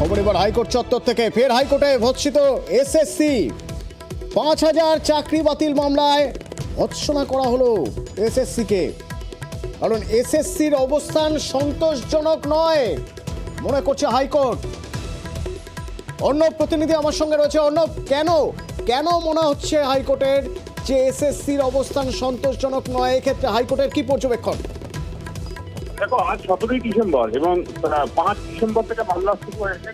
খবর এবার হাইকোর্ট চত্বর থেকে। ফের হাইকোর্টে ভৎসিত এসএসসি। ৫,০০০ চাকরি বাতিল মামলায় ভৎসনা করা হলো এসএসসিকে। কারণ এসএসসির অবস্থান সন্তোষজনক নয় মনে করছে হাইকোর্ট। অর্ণব প্রতিনিধি আমার সঙ্গে রয়েছে। অর্ণব, কেন মনে হচ্ছে হাইকোর্টের যে এসএসসির অবস্থান সন্তোষজনক নয়? এক্ষেত্রে হাইকোর্টের কি পর্যবেক্ষণ? দেখো, আজ 17ই ডিসেম্বর এবং 5 ডিসেম্বর থেকে মামলা শুরু হয়েছে।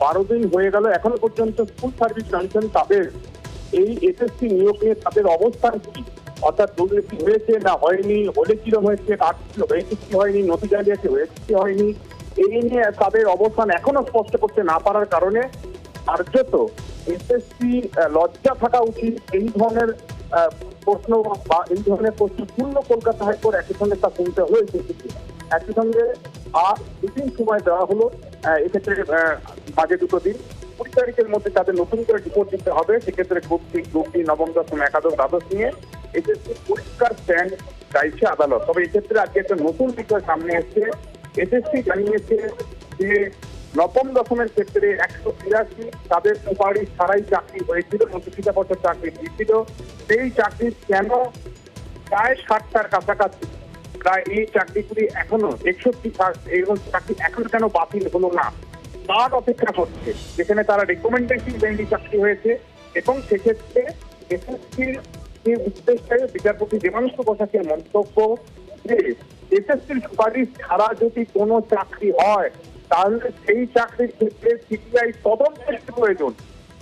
12 দিন হয়ে গেল, এখনো পর্যন্ত স্কুল সার্ভিস কমিশন তাদের এই এসএসসি নিয়োগ নিয়ে তাদের অবস্থান কি, অর্থাৎ দুর্নীতি হয়েছে না হয়নি, হলে কিরকম হয়েছে, কাজ হয়েছে কি হয়নি, নথি জালিয়াতি হয়েছে কি হয়নি, এই নিয়ে তাদের অবস্থান এখনো স্পষ্ট করতে না পারার কারণে কার্যত এসএসসি লজ্জা থাকা উচিত এই ধরনের প্রশ্ন বা এই ধরনের প্রশ্ন পূর্ণ কলকাতা হাইকোর্ট একই সঙ্গে তা শুনতে হয়েছে। একই সঙ্গে আর দুদিন সময় দেওয়া হলো, এক্ষেত্রে বাজে 2 দিন, 20 তারিখের মধ্যে তাদের নতুন করে রিপোর্ট দিতে হবে। সেক্ষেত্রে গ্রুপ ডি, নবম দশম একাদশ দ্বাদশ নিয়ে এসএসসি পরিষ্কার স্ট্যান্ড চাইছে আদালত। তবে এক্ষেত্রে আজকে একটা নতুন বিষয় সামনে এসছে। এসএসসি জানিয়েছে যে নবম দশমের ক্ষেত্রে 183 তাদের সুপারিশ ছাড়াই চাকরি হয়েছিল, নথিপত্র চাকরি দিয়েছিল। সেই চাকরি কেন প্রায় 60টার কাছাকাছি, প্রায় এই চাকরিগুলি এখনো 61 এরকম চাকরি এখন কেন বাতিল হলো না তার অপেক্ষা করছে, যেখানে তারা রেকমেন্ডেশন বেঞ্চি চাকরি হয়েছে। এবং সেক্ষেত্রে এসএসসির যে উদ্দেশ্যে বিচারপতি দেবাংশু বসাকের মন্তব্য যে এসএসসির সুপারিশ ছাড়া যদি কোনো চাকরি হয় তাহলে সেই চাকরির ক্ষেত্রে সিবিআই তদন্তের প্রয়োজন।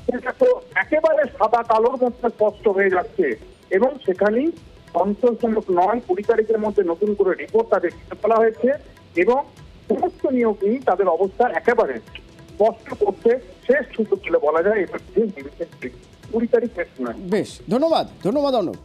সেটা তো একেবারে সাদা কালোর মধ্যে স্পষ্ট হয়ে যাচ্ছে এবং সেখানেই সন্তোষজনক নয়। 20 তারিখের মধ্যে নতুন করে রিপোর্ট তাদের দিতে বলা হয়েছে এবং সমস্ত নিয়োগ নিয়ে তাদের অবস্থা একেবারে স্পষ্ট করতে শেষ সুযোগ বলে বলা যায়। এবার 20 তারিখ শেষ নয়। বেশ, ধন্যবাদ অর্ণব।